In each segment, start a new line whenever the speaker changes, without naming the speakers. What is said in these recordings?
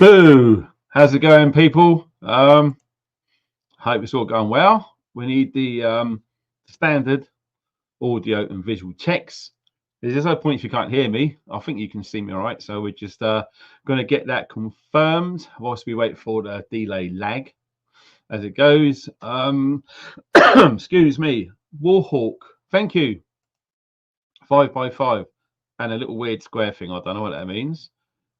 Boo! How's it going, people? Hope it's all going well. We need the standard audio and visual checks. There's no point if you can't hear me. I think you can see me all right. So we're just going to get that confirmed whilst we wait for the delay lag as it goes. Excuse me. Warhawk, thank you. 5x5 and a little weird square thing. I don't know what that means.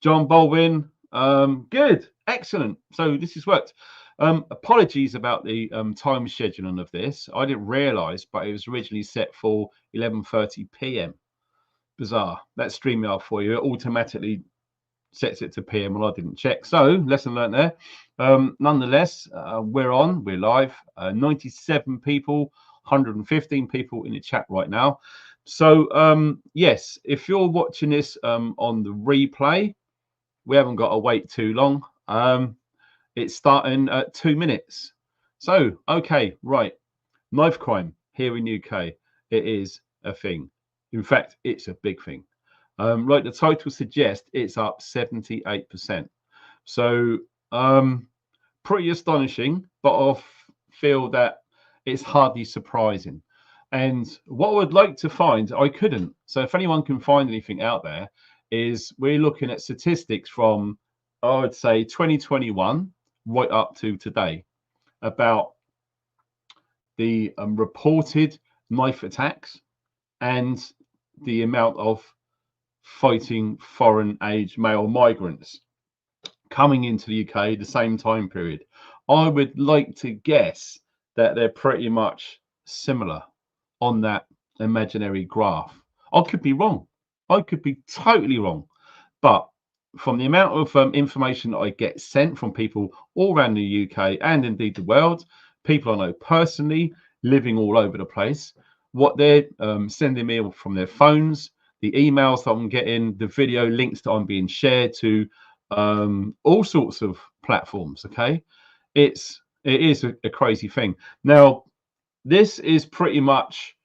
John Baldwin. Good, excellent. So this has worked. Apologies about the time scheduling of this. I didn't realize, but it was originally set for 11:30 p.m. Bizarre. That's StreamYard for you. It automatically sets it to PM and I didn't check. So lesson learned there. Nonetheless, we're live. 97 people, 115 people in the chat right now. So yes, if you're watching this on the replay, we haven't got to wait too long. It's starting at 2 minutes. So, okay, right. Knife crime here in UK. It is a thing. In fact, it's a big thing. Like the title suggests, it's up 78%. So, pretty astonishing, but I feel that it's hardly surprising. And what I would like to find, I couldn't. So if anyone can find anything out there, is we're looking at statistics from, I would say, 2021 right up to today about the reported knife attacks and the amount of fighting foreign age male migrants coming into the UK the same time period. I would like to guess that they're pretty much similar on that imaginary graph. I could be wrong. I could be totally wrong. But from the amount of information that I get sent from people all around the UK and indeed the world, people I know personally living all over the place, what they're sending me from their phones, the emails that I'm getting, the video links that I'm being shared to all sorts of platforms. Okay, it is a crazy thing. Now, this is pretty much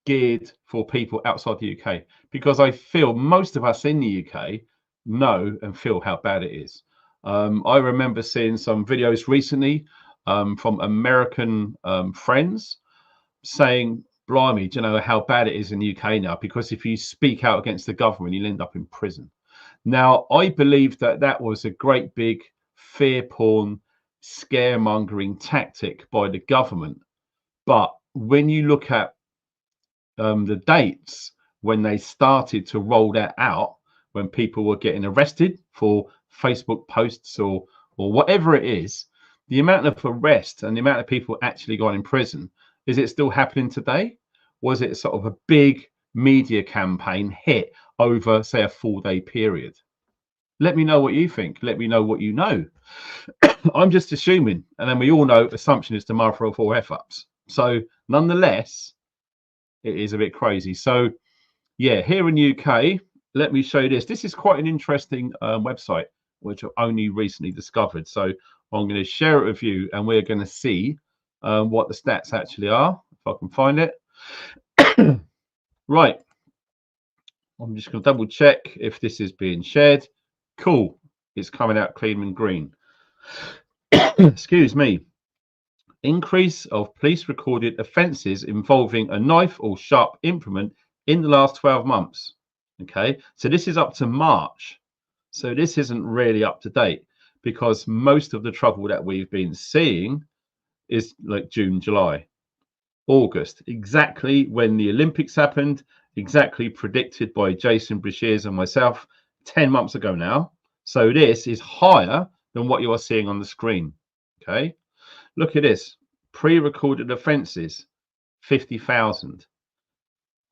geared for people outside the UK because I feel most of us in the UK know and feel how bad it is. I remember seeing some videos recently from American friends saying, blimey, do you know how bad it is in the UK now? Because if you speak out against the government, you'll end up in prison. Now, I believe that that was a great big fear porn, scaremongering tactic by the government. But when you look at the dates when they started to roll that out, when people were getting arrested for Facebook posts or whatever it is, the amount of arrests and the amount of people actually going in prison, is it still happening today? Was it sort of a big media campaign hit over, say, a 4-day period? Let me know what you think. Let me know what you know. I'm just assuming, and then we all know assumption is the mother of all F-ups. So nonetheless, it is a bit crazy. So yeah, here in UK, let me show you this. This is quite an interesting website, which I've only recently discovered. So I'm going to share it with you and we're going to see what the stats actually are, if I can find it. Right. I'm just going to double check if this is being shared. Cool. It's coming out clean and green. Excuse me. Increase of police recorded offences involving a knife or sharp implement in the last 12 months. Okay, so this is up to March. So this isn't really up to date because most of the trouble that we've been seeing is like June, July, August, exactly when the Olympics happened, exactly predicted by Jason Breshears and myself 10 months ago now. So this is higher than what you are seeing on the screen. Okay. Look at this, pre-recorded offences, 50,000.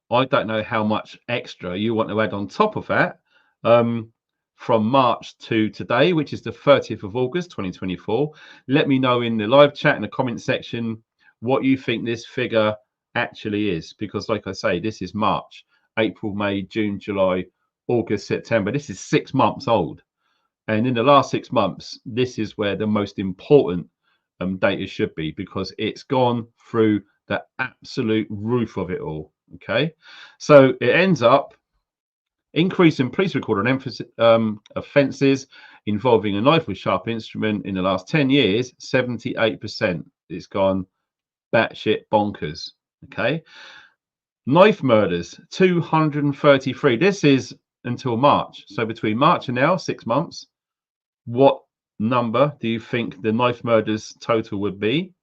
I don't know how much extra you want to add on top of that from March to today, which is the 30th of August, 2024. Let me know in the live chat in the comment section what you think this figure actually is, because like I say, this is March, April, May, June, July, August, September. This is 6 months old. And in the last 6 months, this is where the most important data should be, because it's gone through the absolute roof of it all. Okay, so it ends up Increase in police record on offences involving a knife with sharp instrument in the last 10 years, 78%. It's gone batshit bonkers. Okay. Knife murders, 233. This is until March. So between March and now, 6 months, what number do you think the knife murders total would be?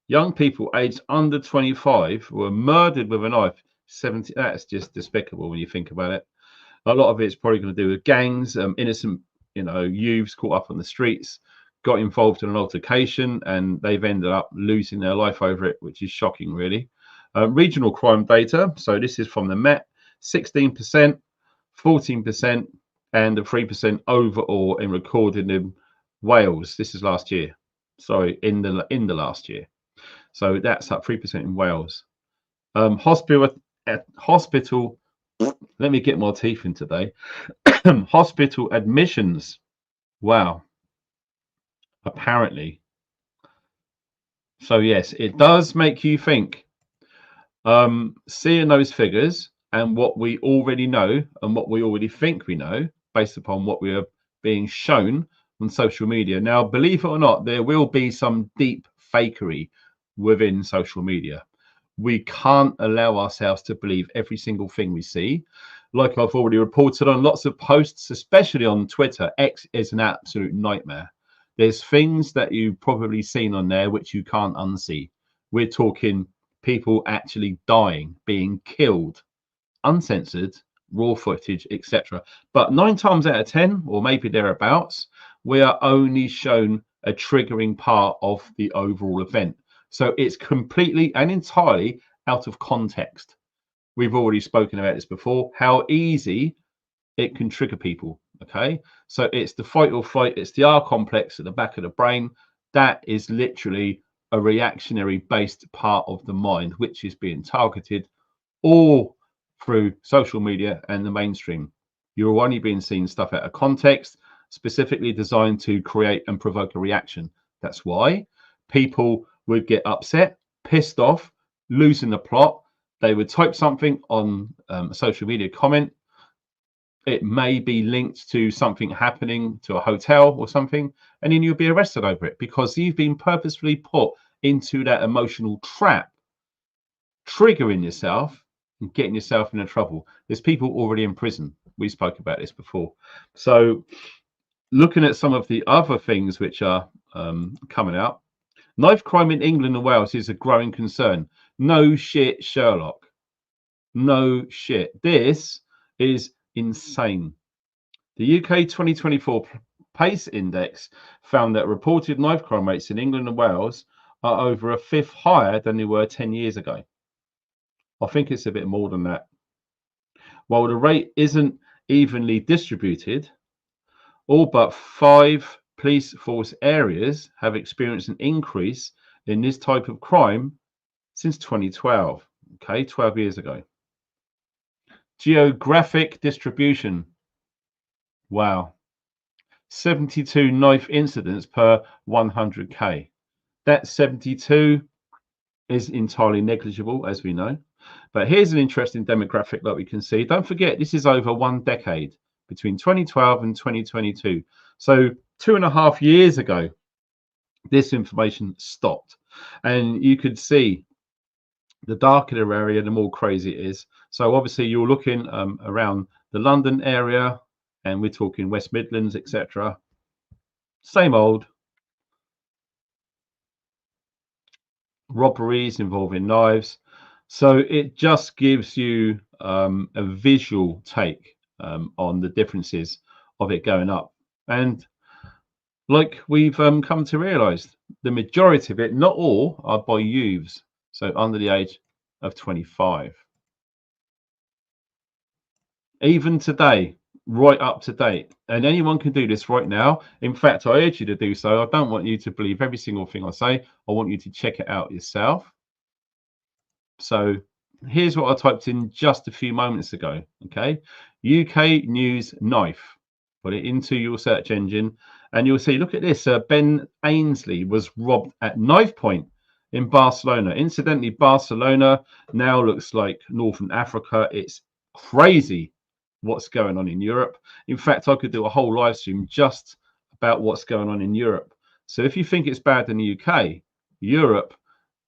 Young people aged under 25 were murdered with a knife. 70. That's just despicable when you think about it. A lot of it's probably going to do with gangs, innocent, youths caught up on the streets, got involved in an altercation, and they've ended up losing their life over it, which is shocking, really. Regional crime data. So this is from the Met. 16%, 14%, and a 3% overall in recorded in Wales. This is last year. Sorry, in the last year. So that's up 3% in Wales. Hospital. Let me get more teeth in today. Hospital admissions. Wow. Apparently. So yes, it does make you think. Seeing those figures and what we already know and what we already think we know based upon what we are being shown on social media. Now, believe it or not, there will be some deep fakery within social media. We can't allow ourselves to believe every single thing we see. Like I've already reported on lots of posts, especially on Twitter, X is an absolute nightmare. There's things that you've probably seen on there which you can't unsee. We're talking people actually dying, being killed, uncensored, raw footage, etc. But 9 times out of 10, or maybe thereabouts, we are only shown a triggering part of the overall event. So it's completely and entirely out of context. We've already spoken about this before, how easy it can trigger people. Okay, so it's the fight or flight, it's the R complex at the back of the brain. That is literally a reactionary based part of the mind, which is being targeted all through social media and the mainstream. You're only being seen stuff out of context, specifically designed to create and provoke a reaction. That's why people would get upset, pissed off, losing the plot. They would type something on a social media comment. It may be linked to something happening to a hotel or something, and then you'll be arrested over it because you've been purposefully put into that emotional trap, triggering yourself and getting yourself into trouble. There's people already in prison. We spoke about this before. So looking at some of the other things which are coming out, knife crime in England and Wales is a growing concern. No shit, Sherlock. No shit. This is insane. The UK 2024 PACE Index found that reported knife crime rates in England and Wales are over a fifth higher than they were 10 years ago. I think it's a bit more than that. While the rate isn't evenly distributed, all but 5 police force areas have experienced an increase in this type of crime since 2012. Okay, 12 years ago. Geographic distribution. Wow. 72 knife incidents per 100k. That 72 is entirely negligible, as we know. But here's an interesting demographic that we can see. Don't forget, this is over 1 decade, between 2012 and 2022. So 2.5 years ago, this information stopped. And you could see the darker the area, the more crazy it is. So obviously you're looking around the London area, and we're talking West Midlands, etc. Same old. Robberies involving knives. So it just gives you a visual take on the differences of it going up. And like we've come to realize, the majority of it, not all, are by youths, so under the age of 25. Even today, right up to date. And anyone can do this right now. In fact, I urge you to do so. I don't want you to believe every single thing I say. I want you to check it out yourself. So here's what I typed in just a few moments ago. Okay, UK news knife. Put it into your search engine and you'll see, look at this. Ben Ainsley was robbed at knife point in Barcelona. Incidentally, Barcelona now looks like Northern Africa. It's crazy what's going on in Europe. In fact, I could do a whole live stream just about what's going on in Europe. So if you think it's bad in the UK, Europe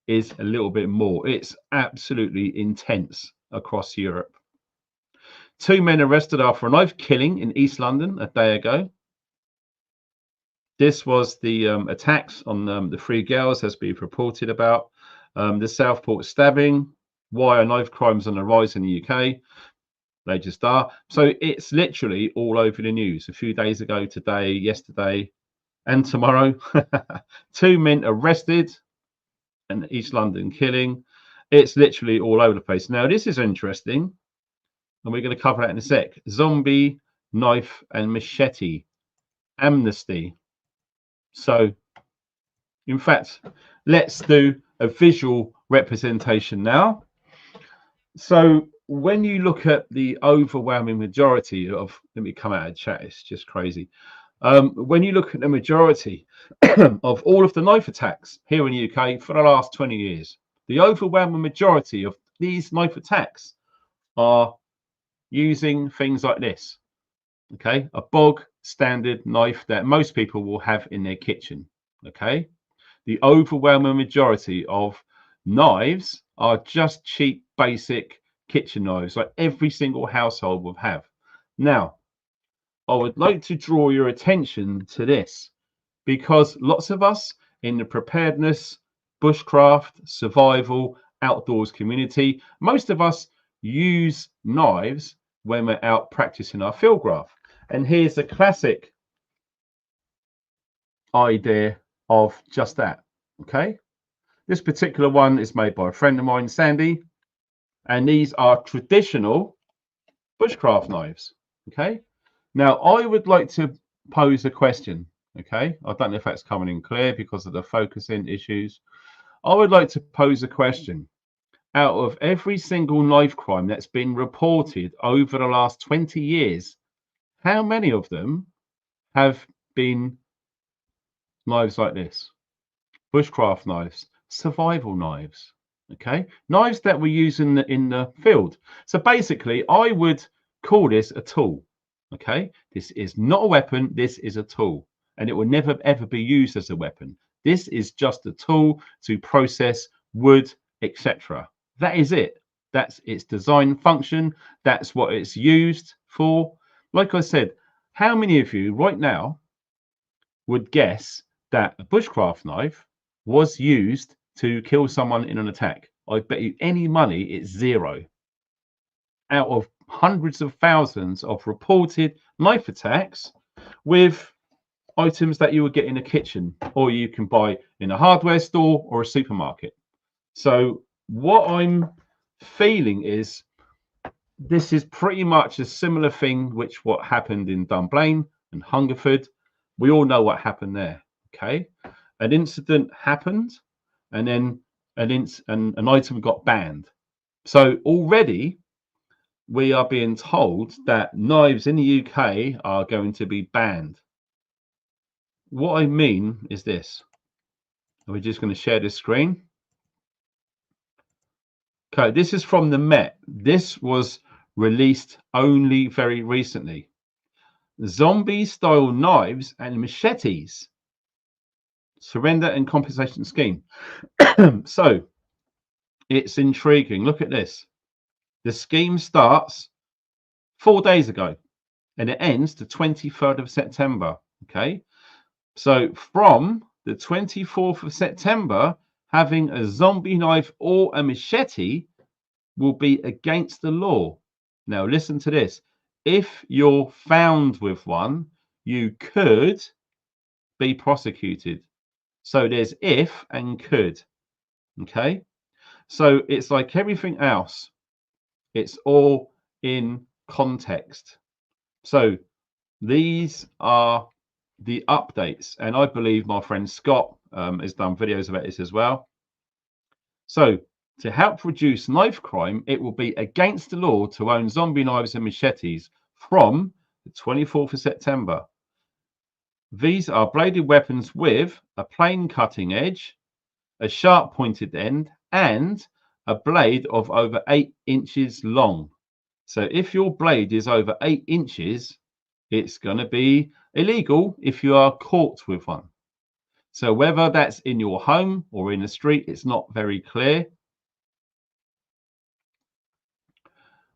is a little bit more. It's absolutely intense across Europe. 2 men arrested after a knife killing in East London a day ago. This was the attacks on the 3 girls, as we've reported about. The Southport stabbing. Why are knife crimes on the rise in the UK? They just are. So it's literally all over the news. A few days ago, today, yesterday, and tomorrow. 2 men arrested. An East London killing. It's literally all over the place. Now, this is interesting, and we're going to cover that in a sec. Zombie, knife, and machete amnesty. So, in fact, let's do a visual representation now. So, when you look at the overwhelming majority of, let me come out of chat, it's just crazy. When you look at the majority of all of the knife attacks here in the UK for the last 20 years, the overwhelming majority of these knife attacks are using things like this. Okay, a bog standard knife that most people will have in their kitchen. Okay, the overwhelming majority of knives are just cheap, basic kitchen knives, like every single household will have. Now, I would like to draw your attention to this, because lots of us in the preparedness, bushcraft, survival, outdoors community, most of us use knives when we're out practicing our field craft. And here's a classic idea of just that. Okay, this particular one is made by a friend of mine, Sandy, and these are traditional bushcraft knives. Okay, now I would like to pose a question. Okay, I don't know if that's coming in clear because of the focusing issues. I would like to pose a question. Out of every single knife crime that's been reported over the last 20 years, how many of them have been knives like this? Bushcraft knives, survival knives, okay? Knives that we use in the field. So basically, I would call this a tool, okay? This is not a weapon, this is a tool, and it will never ever be used as a weapon. This is just a tool to process wood, etc. That is it. That's its design function. That's what it's used for. Like I said, how many of you right now would guess that a bushcraft knife was used to kill someone in an attack? I bet you any money it's 0. Out of hundreds of thousands of reported knife attacks with items that you would get in a kitchen or you can buy in a hardware store or a supermarket. So what I'm feeling is this is pretty much a similar thing which what happened in Dunblane and Hungerford. We all know what happened there. Okay, an incident happened and then an item got banned. So already we are being told that knives in the UK are going to be banned. What I mean is this. We're just going to share this screen. Okay, this is from the Met. This was released only very recently. Zombie-style knives and machetes. Surrender and compensation scheme. So, it's intriguing. Look at this. The scheme starts 4 days ago and it ends the 23rd of September. Okay, so from the 24th of September, having a zombie knife or a machete will be against the law. Now, listen to this. If you're found with one, you could be prosecuted. So there's if and could. Okay, so it's like everything else. It's all in context. So these are the updates, and I believe my friend Scott has done videos about this as well. So to help reduce knife crime, it will be against the law to own zombie knives and machetes from the 24th of September. These are bladed weapons with a plain cutting edge, a sharp pointed end, and a blade of over 8 inches long. So if your blade is over 8 inches, it's going to be illegal if you are caught with one. So whether that's in your home or in the street, it's not very clear.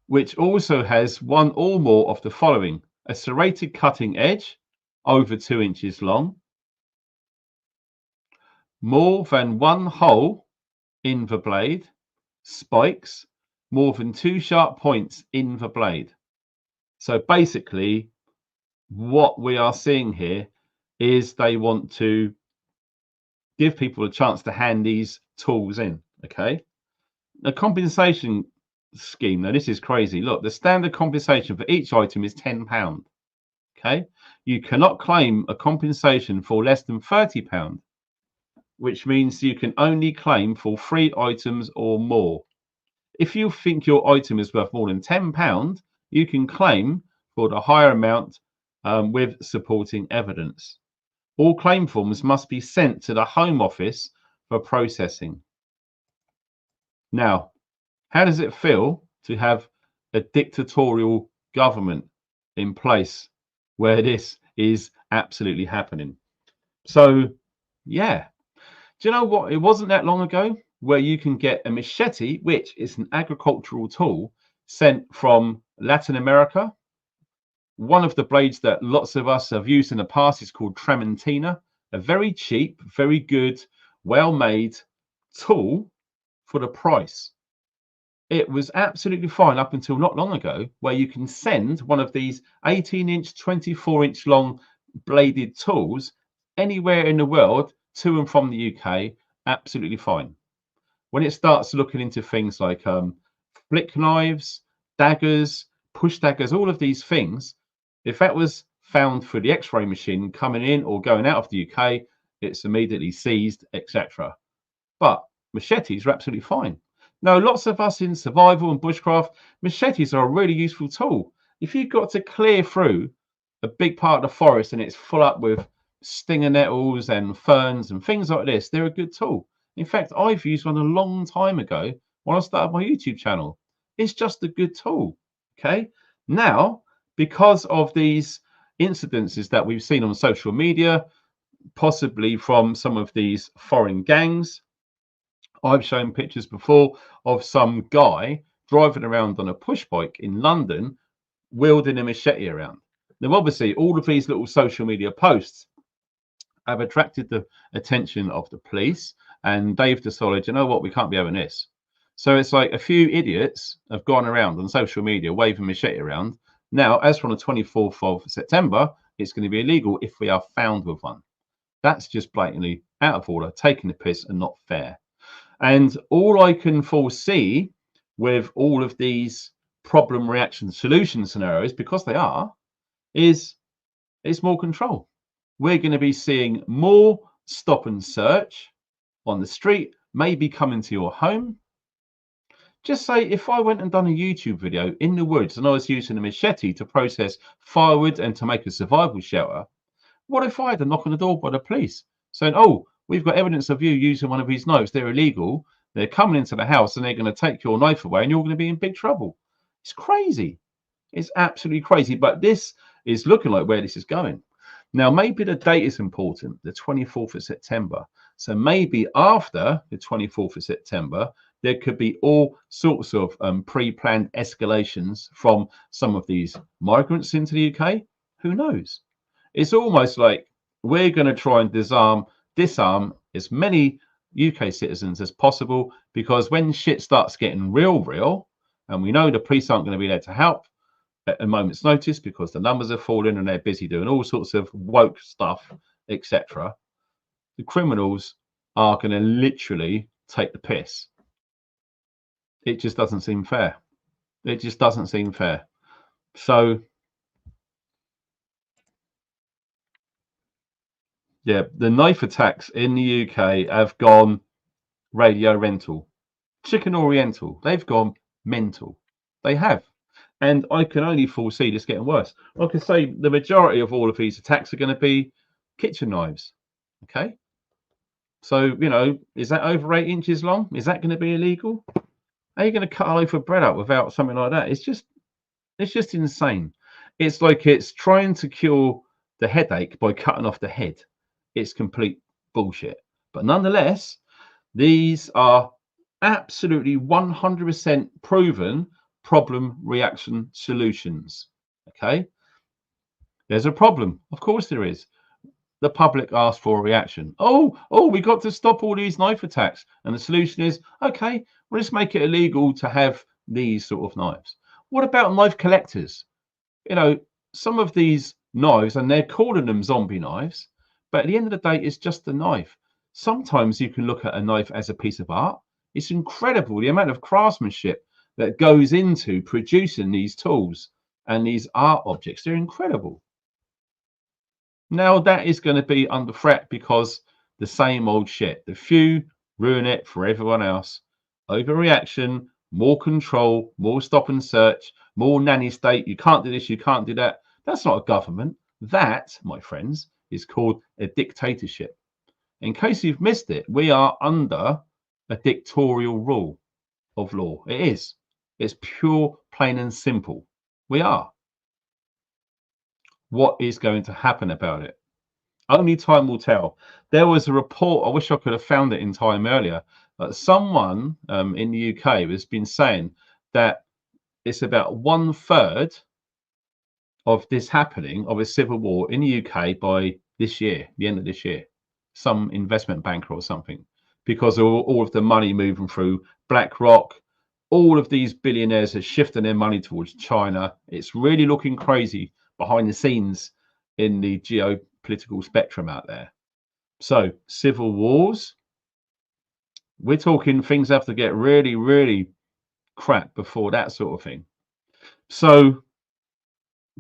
Which also has one or more of the following: a serrated cutting edge over 2 inches long, more than one hole in the blade, spikes, more than 2 sharp points in the blade. So basically, what we are seeing here is they want to give people a chance to hand these tools in. Okay, the compensation scheme, now this is crazy. Look, the standard compensation for each item is £10. Okay, you cannot claim a compensation for less than £30, which means you can only claim for 3 items or more. If you think your item is worth more than £10, you can claim for the higher amount with supporting evidence. All claim forms must be sent to the Home Office for processing. Now, how does it feel to have a dictatorial government in place where this is absolutely happening? So, yeah. Do you know what? It wasn't that long ago where you can get a machete, which is an agricultural tool, sent from Latin America. One of the blades that lots of us have used in the past is called Tramontina, a very cheap, very good, well-made tool for the price. It was absolutely fine up until not long ago, where you can send one of these 18-inch, 24-inch long bladed tools anywhere in the world to and from the UK, absolutely fine. When it starts looking into things like flick knives, daggers, push daggers, all of these things, if that was found through the X-ray machine coming in or going out of the UK, it's immediately seized, etc. But machetes are absolutely fine. Now, lots of us in survival and bushcraft, machetes are a really useful tool. If you've got to clear through a big part of the forest and it's full up with stinger nettles and ferns and things like this, they're a good tool. In fact, I've used one a long time ago when I started my YouTube channel. It's just a good tool. Okay. Now, because of these incidences that we've seen on social media, possibly from some of these foreign gangs, I've shown pictures before of some guy driving around on a push bike in London wielding a machete around. Now, obviously, all of these little social media posts have attracted the attention of the police, and they've decided, you know what, we can't be having this. So it's like a few idiots have gone around on social media waving machete around. Now, as from the 24th of September, it's going to be illegal if we are found with one. That's just blatantly out of order, taking the piss and not fair. And all I can foresee with all of these problem reaction solution scenarios, because they are, is more control. We're going to be seeing more stop and search on the street, maybe coming to your home. Just say if I went and done a YouTube video in the woods and I was using a machete to process firewood and to make a survival shelter, what if I had a knock on the door by the police saying, oh, we've got evidence of you using one of these knives, they're illegal, they're coming into the house and they're going to take your knife away and you're going to be in big trouble. It's crazy. It's absolutely crazy. But this is looking like where this is going. Now, maybe the date is important, the 24th of September. So maybe after the 24th of September, there could be all sorts of pre-planned escalations from some of these migrants into the UK. Who knows? It's almost like we're going to try and disarm as many UK citizens as possible, because when shit starts getting real, and we know the police aren't going to be there to help at a moment's notice because the numbers are falling and they're busy doing all sorts of woke stuff, etc., the criminals are going to literally take the piss. It just doesn't seem fair. It just doesn't seem fair. So, yeah, the knife attacks in the UK have gone radio rental, chicken oriental. They've gone mental. They have. And I can only foresee this getting worse. Like I say, the majority of all of these attacks are going to be kitchen knives. Okay. So, you know, is that over 8 inches long? Is that going to be illegal? How are you going to cut a loaf of bread out without something like that? It's just It's just insane. It's like it's trying to cure the headache by cutting off the head. It's complete bullshit. But nonetheless, these are absolutely 100% proven problem reaction solutions. Okay, there's a problem. Of course there is. The public asked for a reaction. Oh, we got to stop all these knife attacks. And the solution is, okay, well, let's make it illegal to have these sort of knives. What about knife collectors? You know, some of these knives, and they're calling them zombie knives, but at the end of the day, it's just a knife. Sometimes you can look at a knife as a piece of art. It's incredible the amount of craftsmanship that goes into producing these tools and these art objects. They're incredible. Now that is going to be under threat because the same old shit. The few ruin it for everyone else. Overreaction, more control, more stop and search, more nanny state. You can't do this, you can't do that. That's not a government. That, my friends, is called a dictatorship. In case you've missed it, we are under a dictatorial rule of law. It is. It's pure, plain and simple. We are. What is going to happen about it? Only time will tell. There was a report, I wish I could have found it in time earlier, someone in the UK has been saying that it's about 1/3 of this happening, of a civil war in the UK by this year, the end of this year. Some investment banker or something, because of all of the money moving through BlackRock. All of these billionaires are shifting their money towards China. It's really looking crazy behind the scenes in the geopolitical spectrum out there. So civil wars, we're talking things have to get really, really crap before that sort of thing. So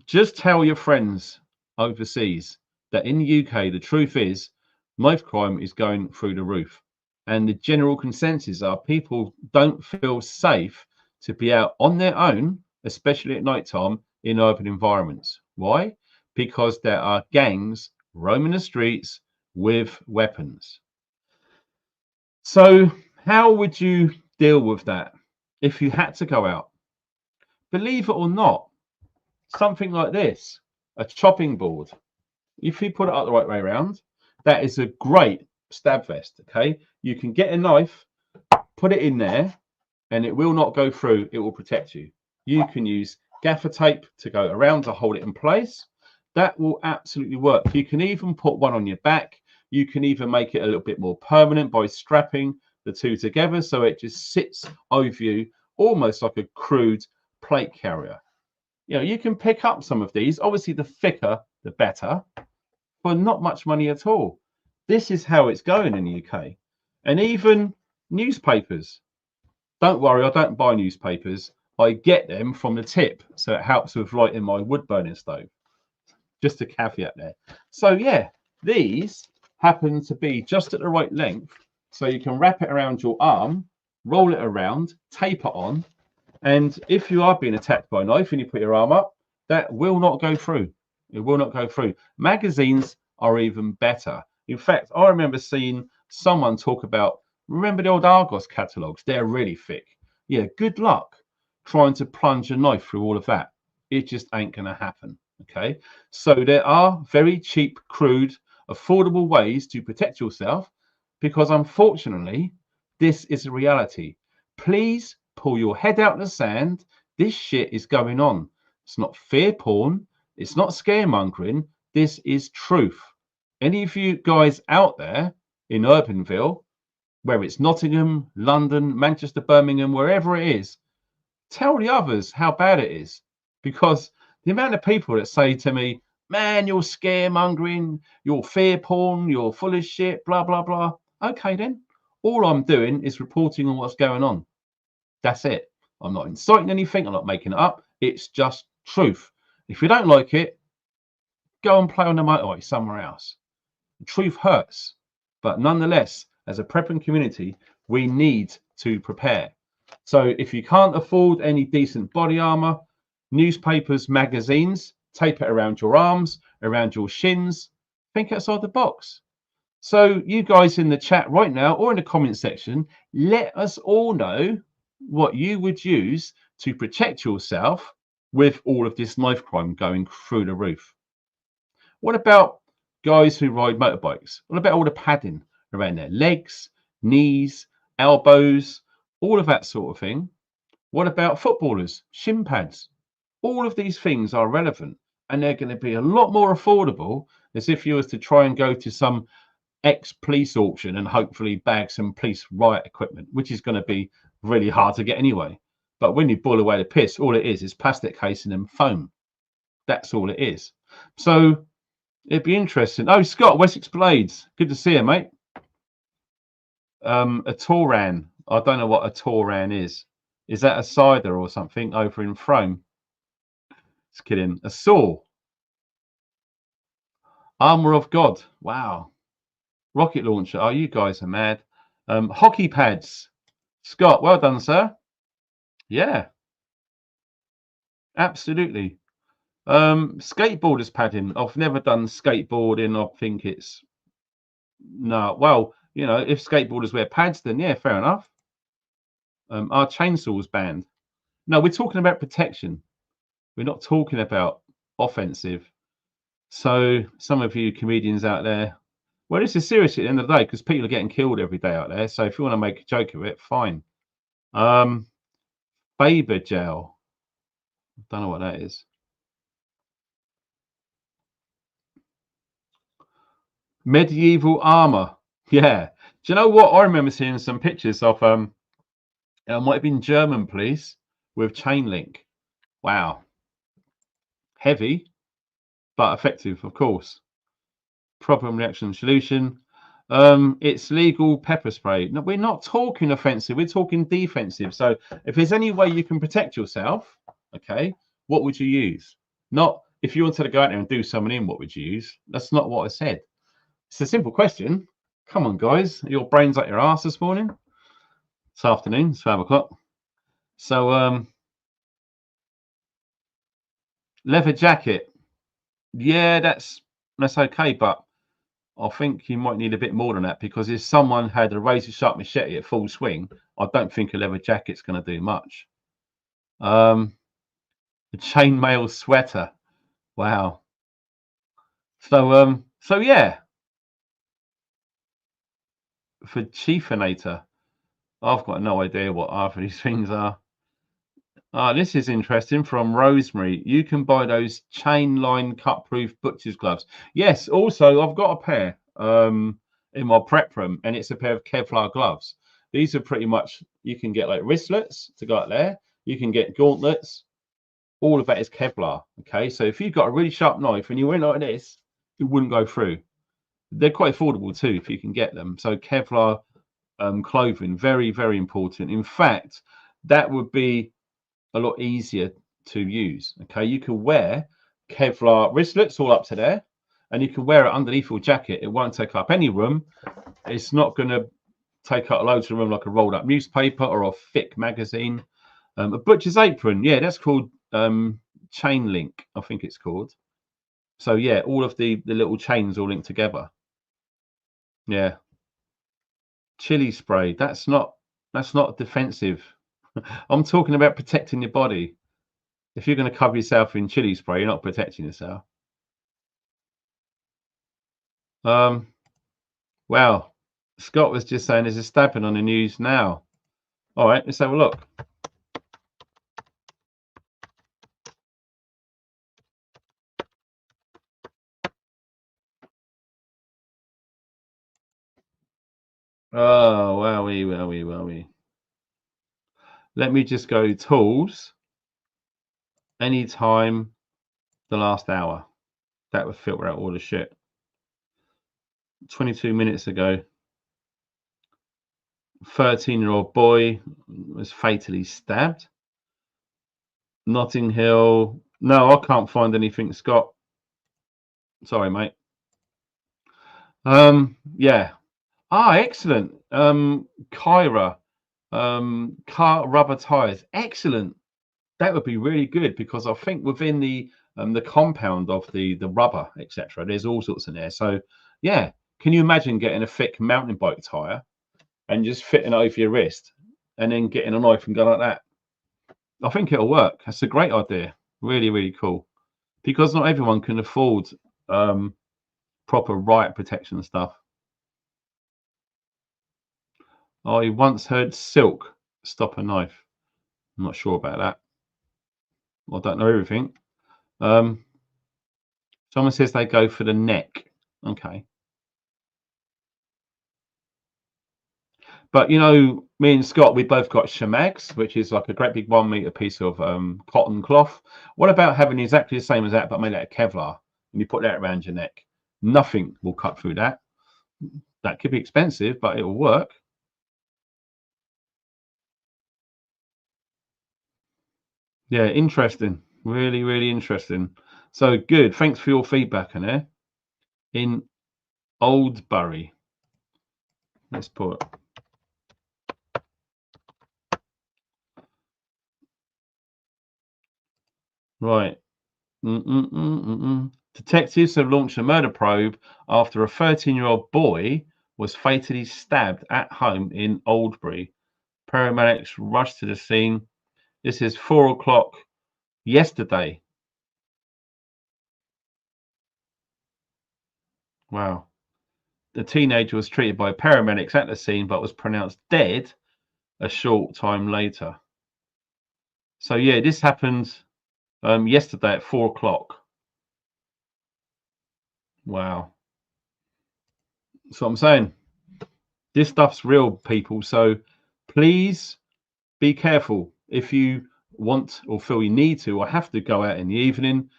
just tell your friends overseas that in the UK, the truth is knife crime is going through the roof. And the general consensus are people don't feel safe to be out on their own, especially at night time in urban environments. Why? Because there are gangs roaming the streets with weapons. So how would you deal with that if you had to go out? Believe it or not, something like this, a chopping board, if you put it up the right way around, that is a great stab vest. Okay, you can get a knife, put it in there, and it will not go through. It will protect you. You can use gaffer tape to go around to hold it in place. That will absolutely work. You can even put one on your back. You can even make it a little bit more permanent by strapping the two together so it just sits over you almost like a crude plate carrier. You know, you can pick up some of these. Obviously, the thicker, the better, for not much money at all. This is how it's going in the UK. And even newspapers. Don't worry, I don't buy newspapers. I get them from the tip, so it helps with lighting my wood burning stove. Just a caveat there. So yeah, these happen to be just at the right length, so you can wrap it around your arm, roll it around, tape it on, and if you are being attacked by a knife and you put your arm up, that will not go through. It will not go through. Magazines are even better. In fact, I remember seeing someone talk about, remember the old Argos catalogues? They're really thick. Yeah, good luck trying to plunge a knife through all of that. It just ain't going to happen. Okay, so there are very cheap, crude, affordable ways to protect yourself because unfortunately, this is a reality. Please pull your head out of the sand. This shit is going on. It's not fear porn. It's not scaremongering. This is truth. Any of you guys out there in Urbanville, where it's Nottingham, London, Manchester, Birmingham, wherever it is, tell the others how bad it is. Because the amount of people that say to me, man, you're scaremongering, you're fear porn, you're full of shit, blah, blah, blah. Okay, then. All I'm doing is reporting on what's going on. That's it. I'm not inciting anything. I'm not making it up. It's just truth. If you don't like it, go and play on the motorway somewhere else. The truth hurts. But nonetheless, as a prepping community, we need to prepare. So if you can't afford any decent body armor, newspapers, magazines, tape it around your arms, around your shins, think outside the box. So you guys in the chat right now or in the comment section, let us all know what you would use to protect yourself with all of this knife crime going through the roof? What about guys who ride motorbikes? What about all the padding around their legs, knees, elbows, all of that sort of thing? What about footballers? Shin pads. All of these things are relevant, and they're going to be a lot more affordable as if you was to try and go to some ex-police auction and hopefully bag some police riot equipment, which is going to be really hard to get anyway. But when you boil away the piss, all it is plastic casing and foam. That's all it is. So it'd be interesting. Oh, Scott, Wessex Blades. Good to see you, mate. A Toran. I don't know what a Toran is. Is that a cider or something over in Frome? Just kidding. A saw. Armor of God. Wow. Rocket launcher. Oh, you guys are mad. Hockey pads. Scott, well done, sir. Yeah. Absolutely. Skateboarders padding. I've never done skateboarding. I think it's no. Well, you know, if skateboarders wear pads, then yeah, fair enough. Are chainsaws banned? No, we're talking about protection. We're not talking about offensive. So some of you comedians out there, well, this is serious at the end of the day because people are getting killed every day out there. So if you want to make a joke of it, fine. Faber gel. Don't know what that is. Medieval armor. Yeah. Do you know what? I remember seeing some pictures of it might have been German police with chain link. Wow. Heavy, but effective, of course. Problem reaction solution. It's legal pepper spray. No, we're not talking offensive, we're talking defensive. So if there's any way you can protect yourself, okay, what would you use? Not if you wanted to go out there and do someone in, what would you use? That's not what I said. It's a simple question. Come on, guys. Your brain's like your ass this morning. This afternoon, it's 5 o'clock. So leather jacket. Yeah, that's okay, but I think you might need a bit more than that because if someone had a razor sharp machete at full swing, I don't think a leather jacket's going to do much. A chainmail sweater. Wow. So yeah. For chiefinator, I've got no idea what half of these things are. This is interesting from Rosemary. You can buy those chain line cut proof butcher's gloves. Yes, also I've got a pair in my prep room, and it's a pair of Kevlar gloves. These are pretty much, you can get like wristlets to go out there, you can get gauntlets, all of that is Kevlar. Okay, so if you've got a really sharp knife and you went like this, it wouldn't go through. They're quite affordable too if you can get them. So Kevlar clothing, very, very important. In fact, that would be a lot easier to use. Okay, you can wear Kevlar wristlets all up to there, and you can wear it underneath your jacket. It won't take up any room. It's not going to take up loads of room like a rolled up newspaper or a thick magazine. A butcher's apron, yeah, that's called chain link, I think it's called. So yeah, all of the little chains all linked together. Yeah. Chili spray, that's not defensive. I'm talking about protecting your body. If you're going to cover yourself in chili spray, you're not protecting yourself. Wow. Scott was just saying there's a stabbing on the news now. All right, let's have a look. Oh, wowie. Let me just go tools. Anytime the last hour. That would filter out all the shit. 22 minutes ago, 13-year-old boy was fatally stabbed. Notting Hill. No, I can't find anything, Scott. Sorry, mate. Yeah. Excellent. Kyra. Car rubber tires. Excellent. That would be really good because I think within the compound of the rubber, etc., there's all sorts in there. So yeah, can you imagine getting a thick mountain bike tire and just fitting it over your wrist and then getting a knife and go like that? I think it'll work. That's a great idea. Really, really cool. Because not everyone can afford proper riot protection stuff. I once heard silk stop a knife. I'm not sure about that. I don't know everything. Someone says they go for the neck. Okay. But you know, me and Scott, we both got shamags, which is like a great big 1 meter piece of cotton cloth. What about having exactly the same as that, but made out of Kevlar, and you put that around your neck? Nothing will cut through that. That could be expensive, but it will work. Yeah, interesting. Really, really interesting. So good. Thanks for your feedback on there. In Oldbury. Let's put right. Detectives have launched a murder probe after a 13-year-old boy was fatally stabbed at home in Oldbury. Paramedics rushed to the scene. This is 4 o'clock yesterday. Wow. The teenager was treated by paramedics at the scene but was pronounced dead a short time later. So yeah, this happened yesterday at 4 o'clock. Wow. So I'm saying this stuff's real, people. So please be careful if you want or feel you need to or have to go out in the evening.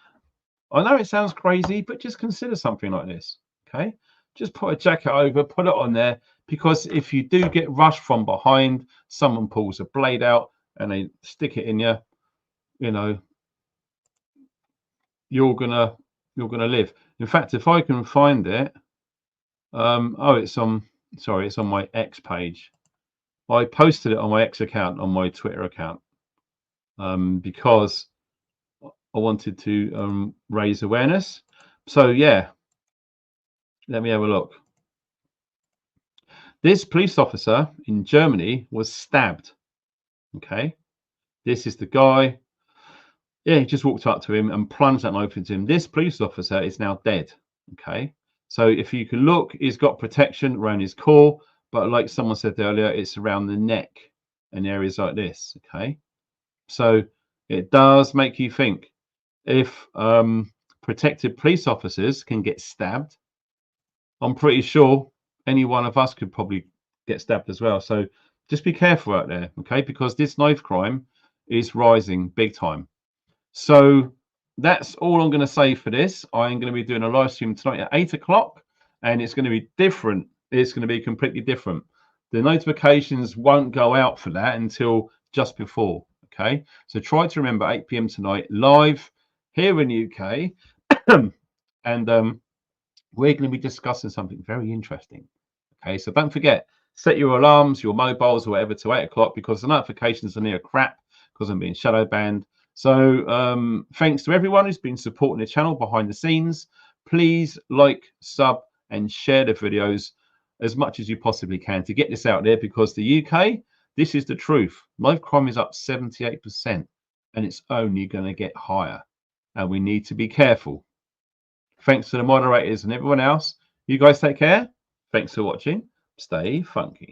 I know it sounds crazy, but just consider something like this. Okay. Just put a jacket over, put it on there, because if you do get rushed from behind, someone pulls a blade out and they stick it in you, you know, you're gonna live. In fact, if I can find it, oh, it's on my X page. I posted it on my X account, on my Twitter account, because I wanted to raise awareness. So yeah, let me have a look. This police officer in Germany was stabbed. Okay, this is the guy. Yeah, he just walked up to him and plunged that knife into him. This police officer is now dead. Okay, so if you can look, he's got protection around his core, but like someone said earlier, it's around the neck and areas like this. Okay, so it does make you think. If protected police officers can get stabbed, I'm pretty sure any one of us could probably get stabbed as well. So just be careful out there, okay? Because this knife crime is rising big time. So that's all I'm going to say for this. I'm going to be doing a live stream tonight at 8 o'clock, and it's going to be different. It's going to be completely different. The notifications won't go out for that until just before, okay? So try to remember 8 p.m. tonight, live here in the UK. And we're going to be discussing something very interesting. Okay, so don't forget, set your alarms, your mobiles, or whatever to 8 o'clock, because the notifications are near crap because I'm being shadow banned. So thanks to everyone who's been supporting the channel behind the scenes. Please like, sub, and share the videos as much as you possibly can to get this out there, because the UK, this is the truth. Knife crime is up 78%, and it's only going to get higher, and we need to be careful. Thanks to the moderators and everyone else. You guys take care. Thanks for watching. Stay funky.